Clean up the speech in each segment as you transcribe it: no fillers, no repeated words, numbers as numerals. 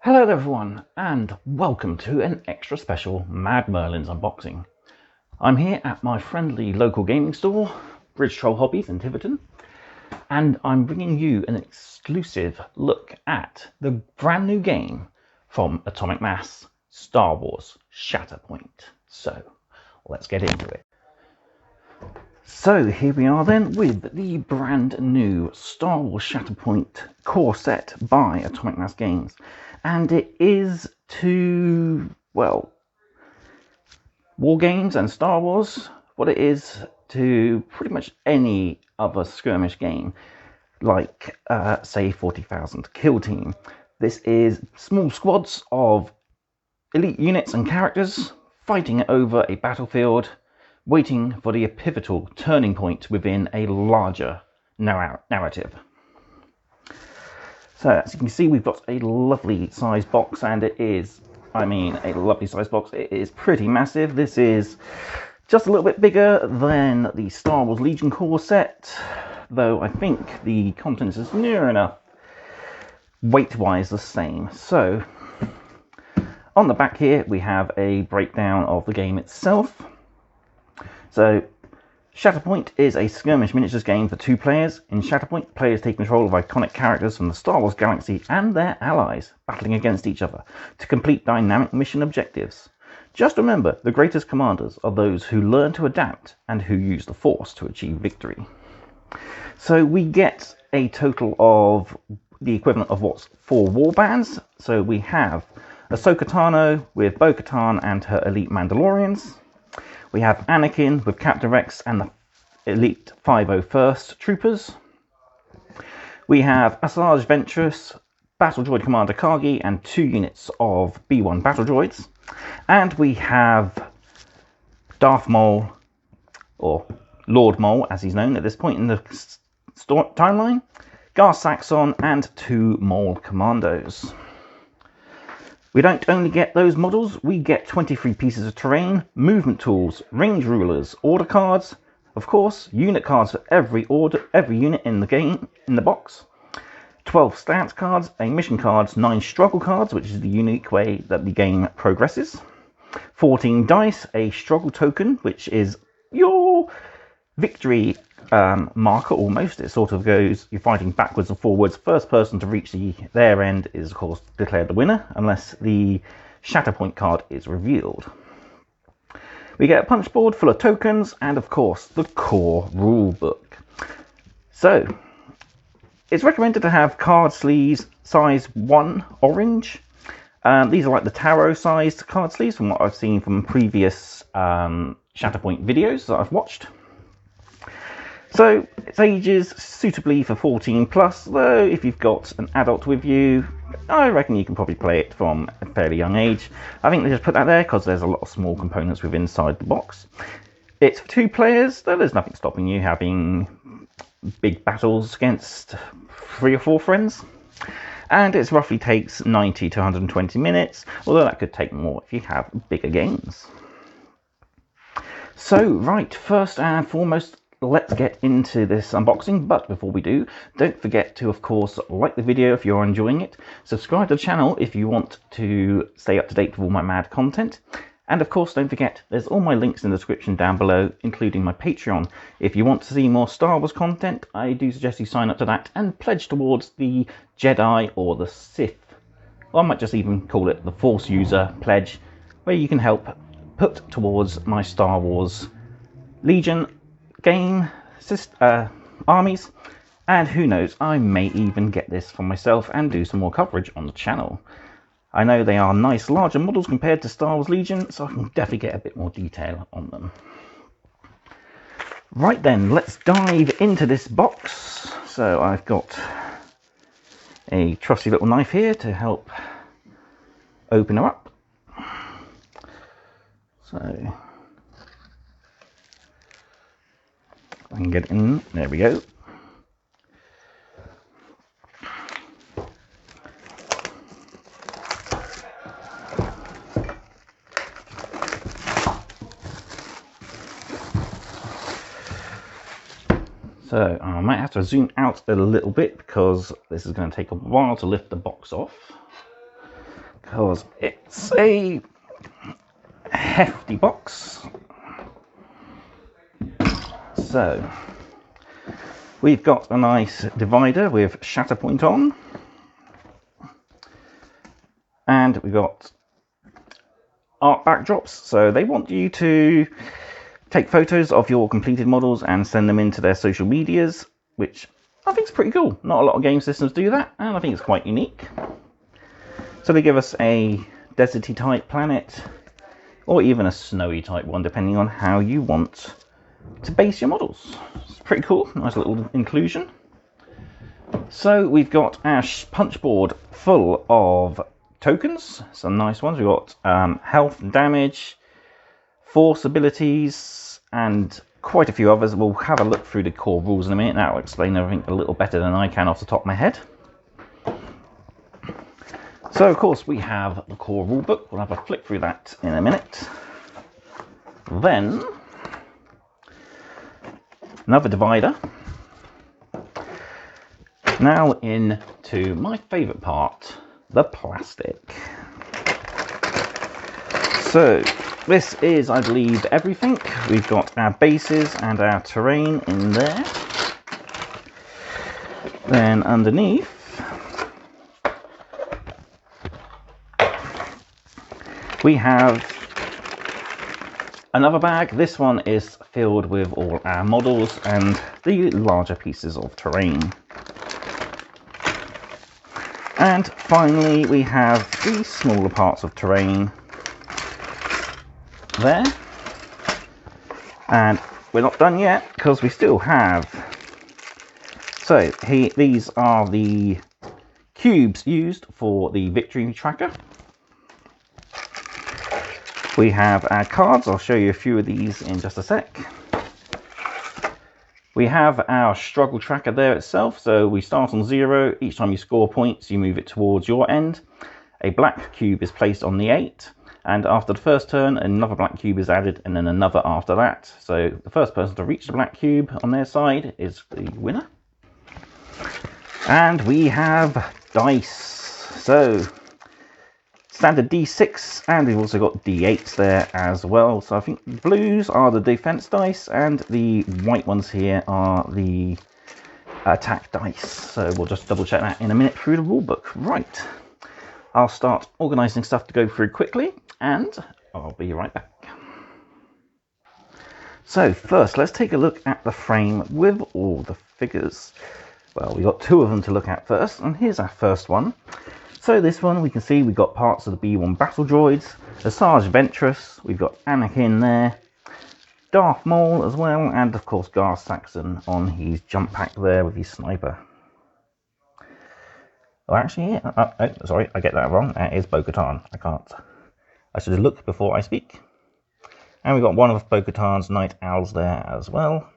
Hello everyone, and welcome to an extra special Mad Merlins unboxing. I'm here at my friendly local gaming store, Troll Hobbies in Tiverton, and I'm bringing you an exclusive look at the brand new game from Atomicmass, Star Wars Shatterpoint. So, let's get into it. So here we are then with the brand new Star Wars Shatterpoint core set by Atomicmass Games. And it is to, well, war games and Star Wars what it is to pretty much any other skirmish game, like, say, 40,000 Kill Team. This is small squads of elite units and characters fighting over a battlefield, waiting for the pivotal turning point within a larger narrative. So as you can see, we've got a lovely size box, and it is, a lovely size box. It is pretty massive. This is just a little bit bigger than the Star Wars Legion core set, though I think the contents is near enough weight-wise the same. So on the back here, we have a breakdown of the game itself. So Shatterpoint is a skirmish miniatures game for 2 players. In Shatterpoint, players take control of iconic characters from the Star Wars galaxy and their allies, battling against each other to complete dynamic mission objectives. Just remember, the greatest commanders are those who learn to adapt and who use the Force to achieve victory. So we get a total of the equivalent of what's 4 warbands. So we have Ahsoka Tano with Bo-Katan and her elite Mandalorians. We have Anakin with Captain Rex and the elite 501st Troopers. We have Asajj Ventress, Battle Droid Commander Kargi, and 2 units of B1 Battle Droids. And we have Darth Maul, or Lord Maul as he's known at this point in the timeline, Gar Saxon, and 2 Maul Commandos. We don't only get those models, we get 23 pieces of terrain, movement tools, range rulers, order cards, of course, unit cards for every unit in the game, in the box, 12 stance cards, a mission cards, 9 struggle cards, which is the unique way that the game progresses, 14 dice, a struggle token, which is your victory marker almost. It sort of goes, you're fighting backwards and forwards. First person to reach their end is of course declared the winner, unless the Shatterpoint card is revealed. We get a punch board full of tokens, and of course the core rule book. So it's recommended to have card sleeves size 1 orange. These are like the tarot sized card sleeves from what I've seen from previous Shatterpoint videos that I've watched. So it's ages suitably for 14 plus, though if you've got an adult with you, I reckon you can probably play it from a fairly young age. I think they just put that there because there's a lot of small components within inside the box. It's for 2 players, though there's nothing stopping you having big battles against 3 or 4 friends. And it roughly takes 90 to 120 minutes, although that could take more if you have bigger games. So right, first and foremost, let's get into this unboxing. But before we do, don't forget to of course like the video if you're enjoying it, subscribe to the channel if you want to stay up to date with all my mad content, and of course don't forget there's all my links in the description down below, including my Patreon. If you want to see more Star Wars content, I do suggest you sign up to that and pledge towards the Jedi or the Sith, or I might just even call it the Force User pledge, where you can help put towards my Star Wars Legion game armies, and who knows, I may even get this for myself and do some more coverage on the channel. I know they are nice larger models compared to Star Wars Legion, so I can definitely get a bit more detail on them. Right then, let's dive into this box. So I've got a trusty little knife here to help open her up. So I can get it in. There we go. So I might have to zoom out a little bit because this is going to take a while to lift the box off. because it's a hefty box. So we've got a nice divider with Shatterpoint on, and we've got art backdrops. So they want you to take photos of your completed models and send them into their social medias, which I think is pretty cool. Not a lot of game systems do that, and I think it's quite unique. So they give us a deserty type planet, or even a snowy type one, depending on how you want to base your models. It's pretty cool, nice little inclusion. So we've got our punch board full of tokens, some nice ones. We've got health and damage, force abilities, and quite a few others. We'll have a look through the core rules in a minute. That will explain everything a little better than I can off the top of my head. So of course we have the core rulebook. We'll have a flick through that in a minute. Then another divider. Now into my favourite part, the plastic. So this is, I believe, everything. We've got our bases and our terrain in there. Then underneath we have another bag. This one is filled with all our models and the larger pieces of terrain. And finally we have the smaller parts of terrain there. And we're not done yet, because we still have, so these are the cubes used for the victory tracker. We have our cards. I'll show you a few of these in just a sec. We have our struggle tracker there itself. So we start on 0. Each time you score points, you move it towards your end. A black cube is placed on the 8. And after the first turn, another black cube is added, and then another after that. So the first person to reach the black cube on their side is the winner. And we have dice. So standard D6, and we've also got D8s there as well. So I think the blues are the defense dice, and the white ones here are the attack dice. So we'll just double check that in a minute through the rulebook. Right, I'll start organising stuff to go through quickly, and I'll be right back. So first, let's take a look at the frame with all the figures. Well, we've got 2 of them to look at first, and here's our first one. So this one, we can see we've got parts of the B1 battle droids, Asajj Ventress, we've got Anakin there, Darth Maul as well, and of course Gar Saxon on his jump pack there with his sniper. Oh, actually, yeah, sorry, I get that wrong. That is Bo-Katan. I should have looked before I speak. And we've got one of Bo-Katan's Night Owls there as well.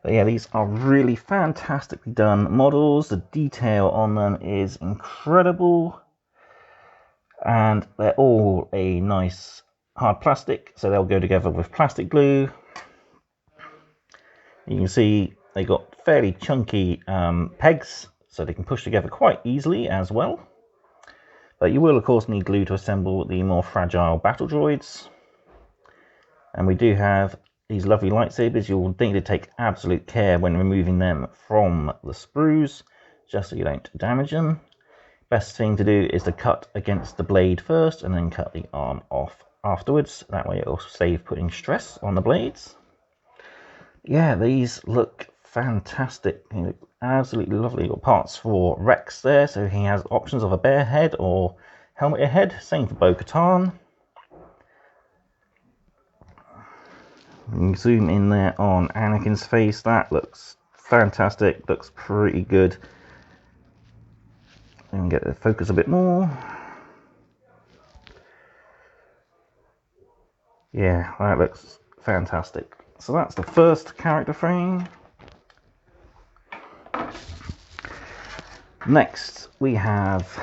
But yeah, these are really fantastically done models. The detail on them is incredible. And they're all a nice hard plastic, so they'll go together with plastic glue. You can see they got fairly chunky pegs, so they can push together quite easily as well. But you will of course need glue to assemble the more fragile battle droids. And we do have these lovely lightsabers. You'll need to take absolute care when removing them from the sprues, just so you don't damage them. Best thing to do is to cut against the blade first and then cut the arm off afterwards. That way it'll save putting stress on the blades. Yeah, these look fantastic. They look absolutely lovely. Got parts for Rex there, so he has options of a bear head or helmet head. Same for Bo-Katan. You can zoom in there on Anakin's face. That looks fantastic. Looks pretty good. And get the focus a bit more. Yeah, that looks fantastic. So that's the first character frame. Next we have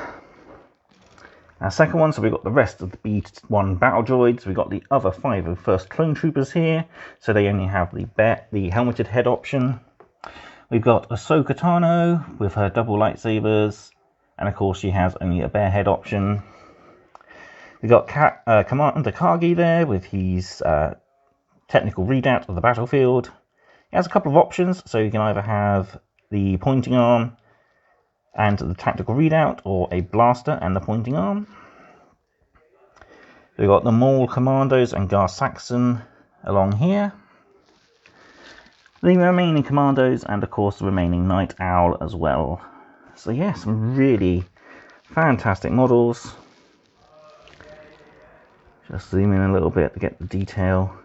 our second one. So we've got the rest of the B1 battle droids. We've got the other 5 of first clone troopers here, so they only have the helmeted head option. We've got Ahsoka Tano with her double lightsabers, and of course she has only a bare head option. We've got Commander Kagi there with his technical readout of the battlefield. It has a couple of options, so you can either have the pointing arm and the tactical readout, or a blaster and the pointing arm. We've got the Maul Commandos and Gar Saxon along here. The remaining Commandos, and of course the remaining Night Owl as well. So yeah, some really fantastic models. Just zoom in a little bit to get the detail.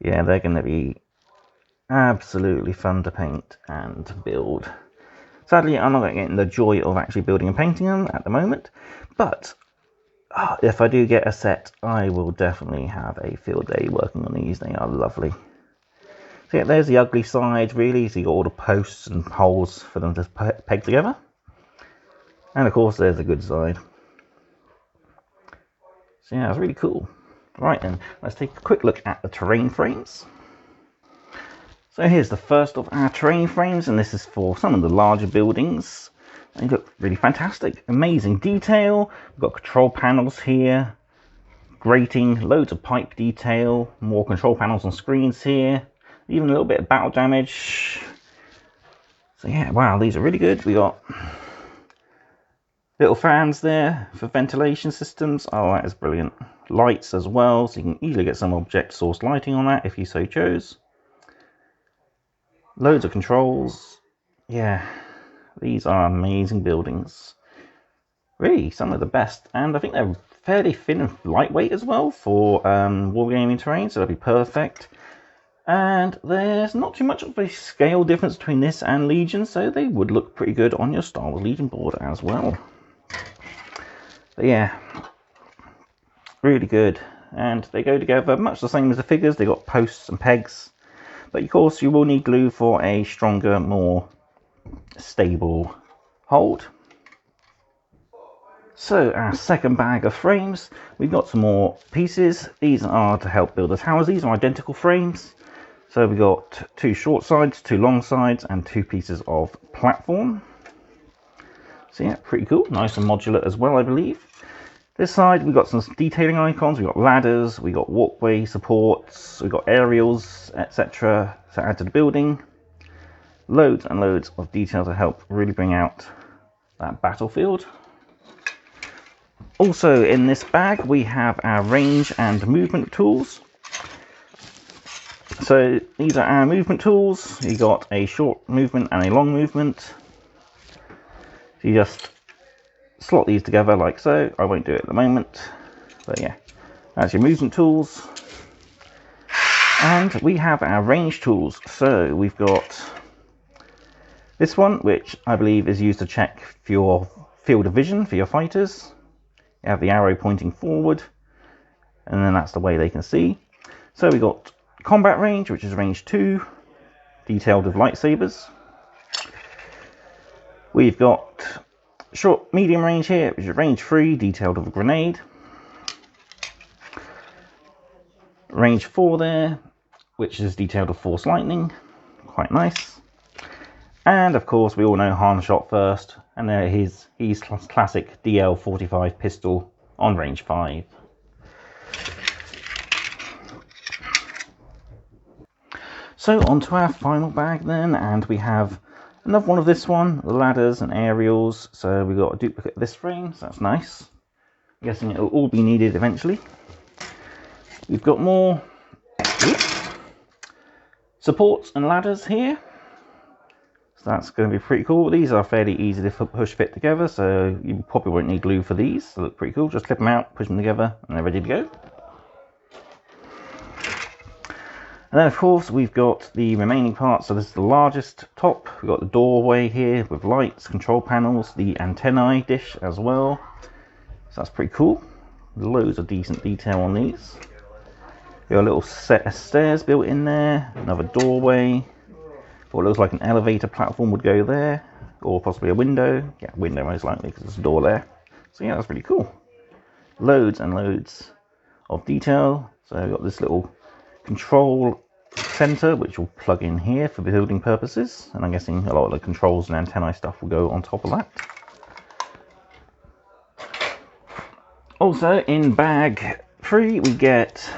Yeah, they're going to be absolutely fun to paint and build. Sadly, I'm not getting the joy of actually building and painting them at the moment, but if I do get a set, I will definitely have a field day working on these. They are lovely. So yeah, there's the ugly side really, so you got all the posts and holes for them to peg together. And of course there's the good side. So yeah, it's really cool. Right then, let's take a quick look at the terrain frames. So here's the first of our terrain frames, and this is for some of the larger buildings. They look really fantastic, amazing detail. We've got control panels here, grating, loads of pipe detail, more control panels and screens here, even a little bit of battle damage. So yeah, wow, these are really good. We got little fans there for ventilation systems. Oh, that is brilliant. Lights as well, so you can easily get some object source lighting on that if you so chose. Loads of controls. Yeah, these are amazing buildings. Really, some of the best. And I think they're fairly thin and lightweight as well for wargaming terrain, so that'll be perfect. And there's not too much of a scale difference between this and Legion, so they would look pretty good on your Star Wars Legion board as well. But yeah, really good. And they go together much the same as the figures. They got posts and pegs. But of course you will need glue for a stronger, more stable hold. So our second bag of frames, we've got some more pieces. These are to help build the towers. These are identical frames. So we've got 2 short sides, 2 long sides, and 2 pieces of platform. So yeah, pretty cool. Nice and modular as well, I believe. This side, we've got some detailing icons. We've got ladders, we've got walkway supports, we've got aerials, etc. to add to the building. Loads and loads of detail to help really bring out that battlefield. Also in this bag, we have our range and movement tools. So these are our movement tools. You got a short movement and a long movement. So you just slot these together like so. I won't do it at the moment, but yeah, that's your movement tools. And we have our range tools. So we've got this one, which I believe is used to check for your field of vision for your fighters. You have the arrow pointing forward, and then that's the way they can see. So we got combat range, which is range 2, detailed with lightsabers. We've got short medium range here, which is range 3, detailed with a grenade. Range 4 there, which is detailed with force lightning. Quite nice. And of course we all know Han shot first, and there his classic DL45 pistol on range 5. So on to our final bag then, and we have another one of this one, the ladders and aerials. So we've got a duplicate of this frame, so that's nice. I'm guessing it will all be needed eventually. We've got more supports and ladders here. So that's going to be pretty cool. These are fairly easy to push fit together, so you probably won't need glue for these. They look pretty cool. Just clip them out, push them together, and they're ready to go. And then of course we've got the remaining parts. So this is the largest top. We've got the doorway here with lights, control panels, the antennae dish as well. So that's pretty cool. Loads of decent detail on these. Got a little set of stairs built in there, another doorway. What looks like an elevator platform would go there, or possibly a window. Yeah, window most likely because there's a door there. So yeah, that's really cool. Loads and loads of detail. So I've got this little control center which will plug in here for building purposes, and I'm guessing a lot of the controls and antennae stuff will go on top of that. Also in bag 3 we get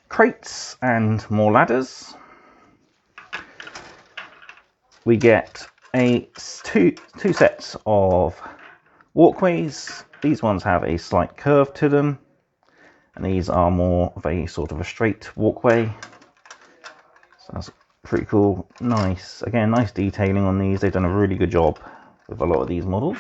crates and more ladders. We get two sets of walkways. These ones have a slight curve to them, and these are more of a sort of a straight walkway. So that's pretty cool. Nice. Again, nice detailing on these. They've done a really good job with a lot of these models.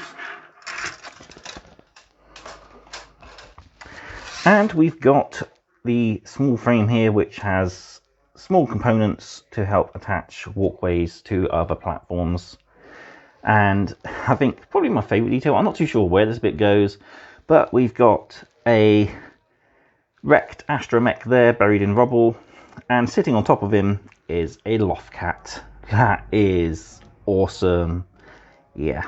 And we've got the small frame here, which has small components to help attach walkways to other platforms. And I think probably my favorite detail, I'm not too sure where this bit goes, but we've got a wrecked astromech there buried in rubble, and sitting on top of him is a loft cat. That is awesome. Yeah.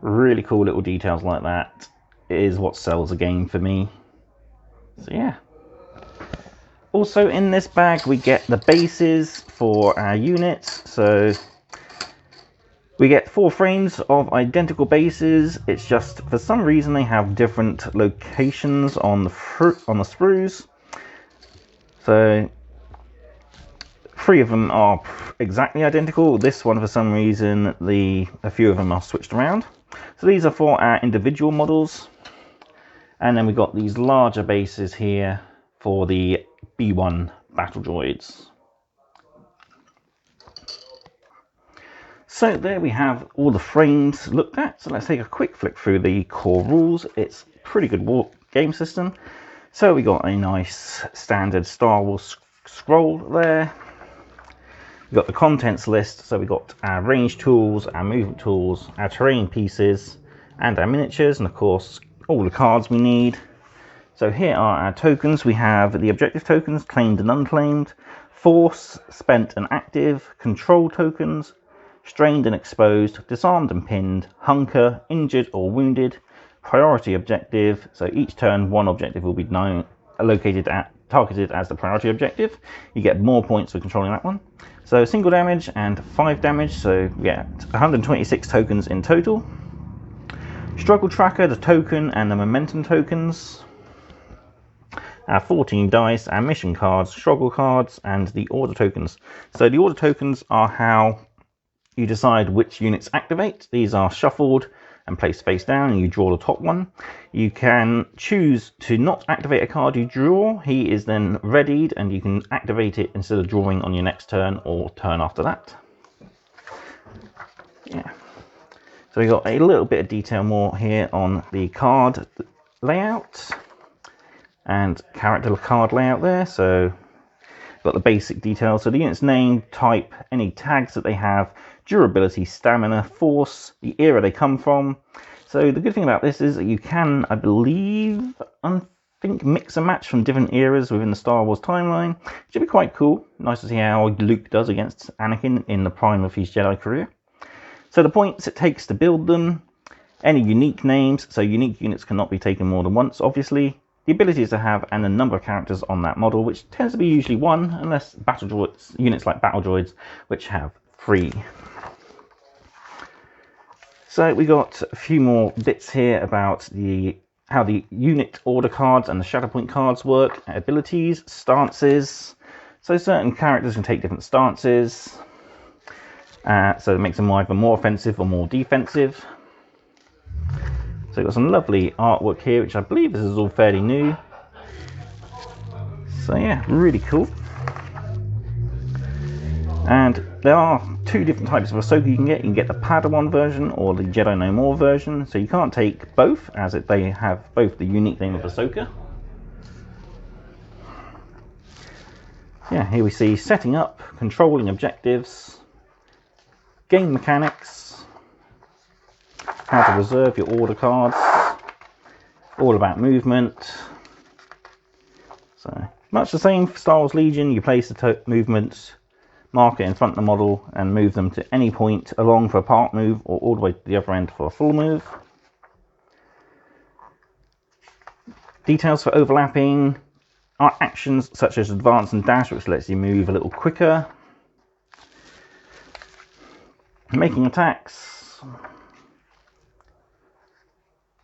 Really cool little details like that is what sells a game for me. So yeah. Also in this bag we get the bases for our units. So we get 4 frames of identical bases. It's just for some reason they have different locations on the sprues. So 3 of them are exactly identical. This one for some reason a few of them are switched around. So these are for our individual models. And then we've got these larger bases here for the B1 battle droids. So there we have all the frames looked at. So let's take a quick flick through the core rules. It's a pretty good game system. So we got a nice standard Star Wars scroll there. We've got the contents list. So we've got our range tools, our movement tools, our terrain pieces, and our miniatures, and of course all the cards we need. So here are our tokens. We have the objective tokens, claimed and unclaimed, force, spent and active, control tokens, strained and exposed, disarmed and pinned, hunker, injured or wounded, priority objective. So each turn one objective will be targeted as the priority objective. You get more points for controlling that one. So single damage and 5 damage, so we get 126 tokens in total. Struggle tracker, the token and the momentum tokens. Our 14 dice, our mission cards, struggle cards, and the order tokens. So the order tokens are how you decide which units activate. These are shuffled and placed face down, and you draw the top one. You can choose to not activate a card you draw. He is then readied, and you can activate it instead of drawing on your next turn or turn after that. Yeah. So we got a little bit of detail more here on the card layout and character card layout there. So got the basic details. So the unit's name, type, any tags that they have, durability, stamina, force, the era they come from. So the good thing about this is that you can, I think, mix and match from different eras within the Star Wars timeline. It should be quite cool. Nice to see how Luke does against Anakin in the prime of his Jedi career. So the points it takes to build them, any unique names, so unique units cannot be taken more than once, obviously. The abilities to have and the number of characters on that model, which tends to be usually 1, unless battle droids, units like battle droids, which have 3. So we got a few more bits here about how the unit order cards and the Shatterpoint cards work, abilities, stances. So certain characters can take different stances. So it makes them either more offensive or more defensive. So we've got some lovely artwork here, which I believe this is all fairly new. So yeah, really cool. And there are 2 different types of Ahsoka you can get. You can get the Padawan version or the Jedi No More version. So you can't take both, as they have both the unique name of Ahsoka. Yeah, here we see setting up, controlling objectives, game mechanics, how to reserve your order cards, all about movement. So much the same for Star Wars Legion. You place the movement marker in front of the model and move them to any point along for a part move or all the way to the other end for a full move. Details for overlapping are actions such as advance and dash, which lets you move a little quicker. Making attacks.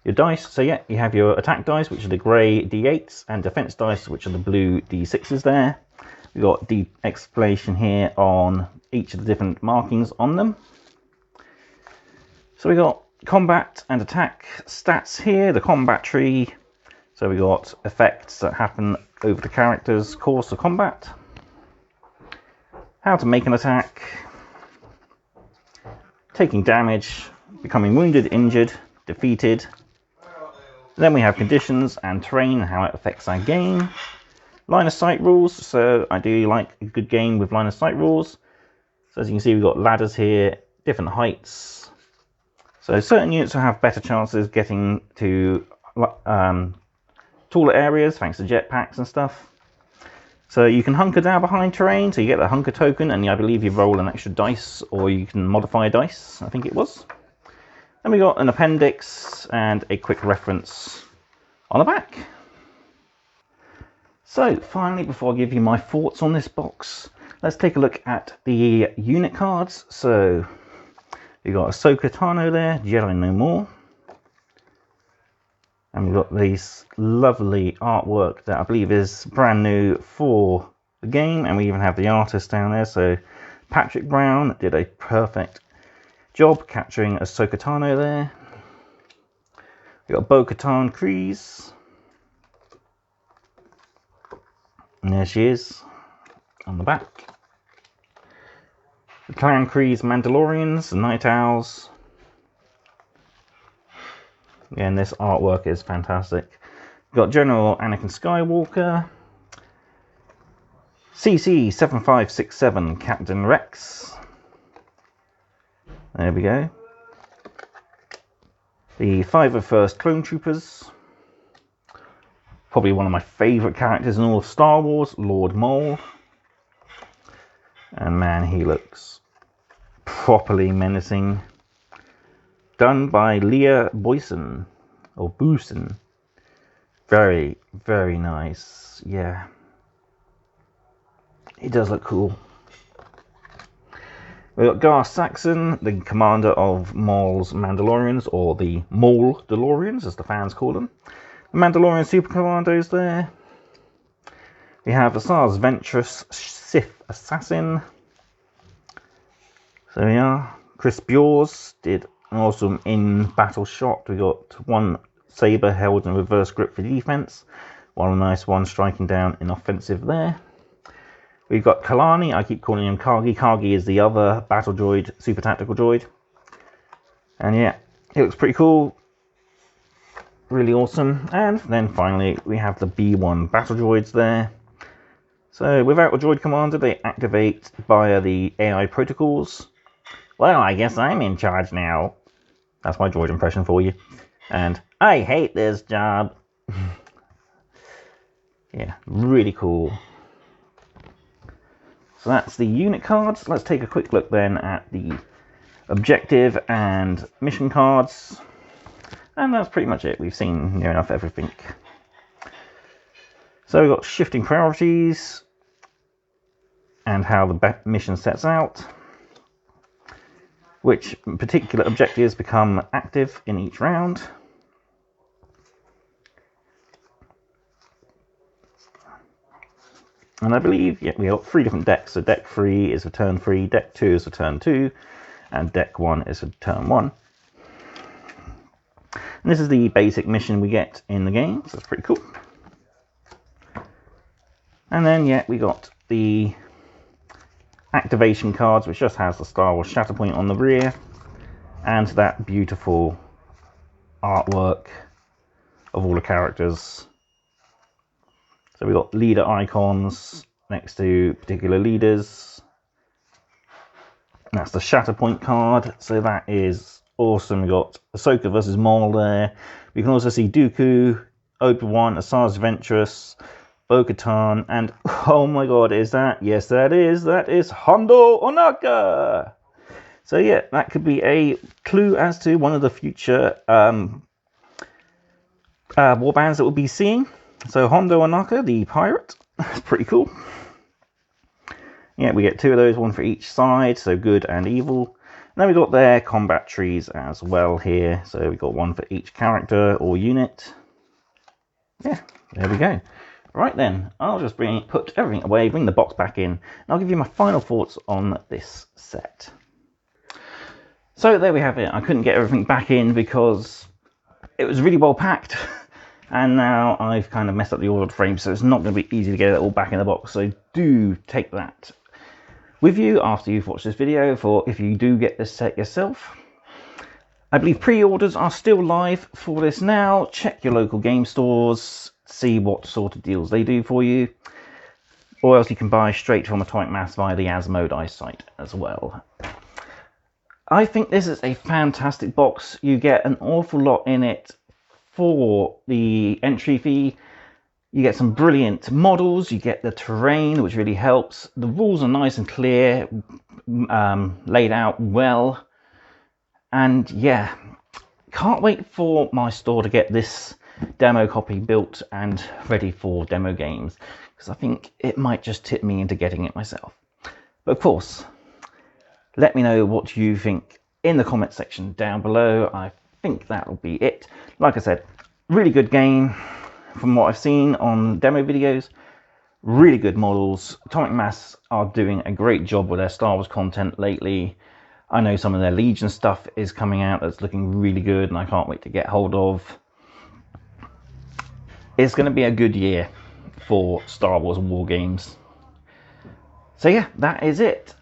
your dice. So yeah, you have your attack dice, which are the grey D8s, and defense dice, which are the blue D6s there. We've got the explanation here on each of the different markings on them. So we got combat and attack stats here, the combat tree. So we got effects that happen over the character's course of combat, how to make an attack, taking damage, becoming wounded, injured, defeated. Then we have conditions and terrain and how it affects our game. Line of sight rules, so I do like a good game with line of sight rules. So as you can see, we've got ladders here, different heights. So certain units will have better chances getting to taller areas thanks to jetpacks and stuff. So you can hunker down behind terrain, so you get the hunker token, and I believe you roll an extra dice, or you can modify a dice, I think it was. Then we got an appendix and a quick reference on the back. So finally, before I give you my thoughts on this box, let's take a look at the unit cards. So we got Ahsoka Tano there, Jedi No More. And we've got this lovely artwork that I believe is brand new for the game. And we even have the artist down there. So Patrick Brown did a perfect job capturing Ahsoka Tano there. We've got Bo-Katan Kryze. And there she is on the back. The Clan Kryze Mandalorians, the Night Owls. Again, this artwork is fantastic. We've got General Anakin Skywalker. CC-7567 Captain Rex. There we go. The 501st Clone Troopers. Probably one of my favourite characters in all of Star Wars, Lord Maul. And man, he looks properly menacing. Done by Leah Boyson, or Booson. Very, very nice. Yeah. He does look cool. We've got Gar Saxon, the commander of Maul's Mandalorians, or the Maul DeLoreans, as the fans call them. The Mandalorian Super Commandos there. We have Asajj Ventress Sith Assassin. So we are. Chris Bures did an awesome in-battle shot. We got one saber held in reverse grip for defense, while a nice one striking down in offensive there. We've got Kalani, I keep calling him Kagi. Kagi is the other battle droid, super tactical droid. And yeah, it looks pretty cool. Really awesome. And then finally, we have the B1 battle droids there. So without a droid commander, they activate via the AI protocols. Well, I guess I'm in charge now. That's my droid impression for you. And I hate this job. Yeah, really cool. So that's the unit cards. Let's take a quick look then at the objective and mission cards. And that's pretty much it. We've seen near enough everything. So we've got shifting priorities and how the mission sets out, which particular objectives become active in each round. And I believe, yeah, we got 3 different decks. So deck 3 is for turn 3, deck 2 is for turn 2, and deck 1 is for turn 1. And this is the basic mission we get in the game, so that's pretty cool. And then, yeah, we got the activation cards, which just has the Star Wars Shatterpoint on the rear, and that beautiful artwork of all the characters. So we got leader icons next to particular leaders. That's the Shatterpoint card, so that is awesome. We got Ahsoka versus Maul there. We can also see Dooku, Obi-Wan, Asajj Ventress, Bo-Katan, and oh my god, is that? Yes, that is Hondo Ohnaka. So yeah, that could be a clue as to one of the future warbands that we'll be seeing. So Hondo Ohnaka, the pirate, that's pretty cool. Yeah, we get 2 of those, one for each side, so good and evil. Then we've got their combat trees as well here. So we've got one for each character or unit. Yeah, there we go. Right then, I'll just put everything away, bring the box back in, and I'll give you my final thoughts on this set. So there we have it. I couldn't get everything back in because it was really well packed. And now I've kind of messed up the ordered frame, so it's not going to be easy to get it all back in the box. So do take that with you after you've watched this video for if you do get this set yourself. I believe pre-orders are still live for this now. Check your local game stores, see what sort of deals they do for you. Or else you can buy straight from Atomicmass via the Asmodee site as well. I think this is a fantastic box. You get an awful lot in it for the entry fee. You get some brilliant models, you get the terrain, which really helps. The rules are nice and clear, laid out well. And yeah, can't wait for my store to get this demo copy built and ready for demo games, because I think it might just tip me into getting it myself. But of course, let me know what you think in the comment section down below. I think that'll be it. Like I said, really good game from what I've seen on demo videos. Really good models. Atomicmass are doing a great job with their Star Wars content lately. I know some of their Legion stuff is coming out that's looking really good, and I can't wait to get hold of. It's going to be a good year for Star Wars war games. So yeah, that is it.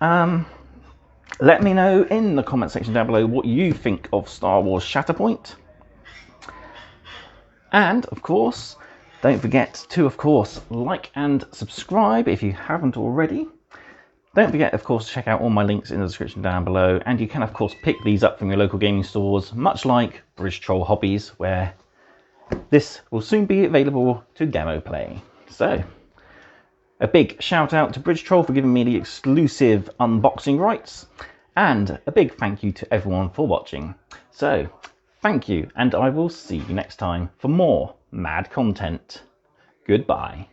Let me know in the comment section down below what you think of Star Wars Shatterpoint. And of course, don't forget to like and subscribe if you haven't already. Don't forget, of course, to check out all my links in the description down below, and you can of course pick these up from your local gaming stores, much like British Troll Hobbies, where this will soon be available to demo play. So a big shout out to Bridge Troll for giving me the exclusive unboxing rights, and a big thank you to everyone for watching. So thank you, and I will see you next time for more mad content. Goodbye.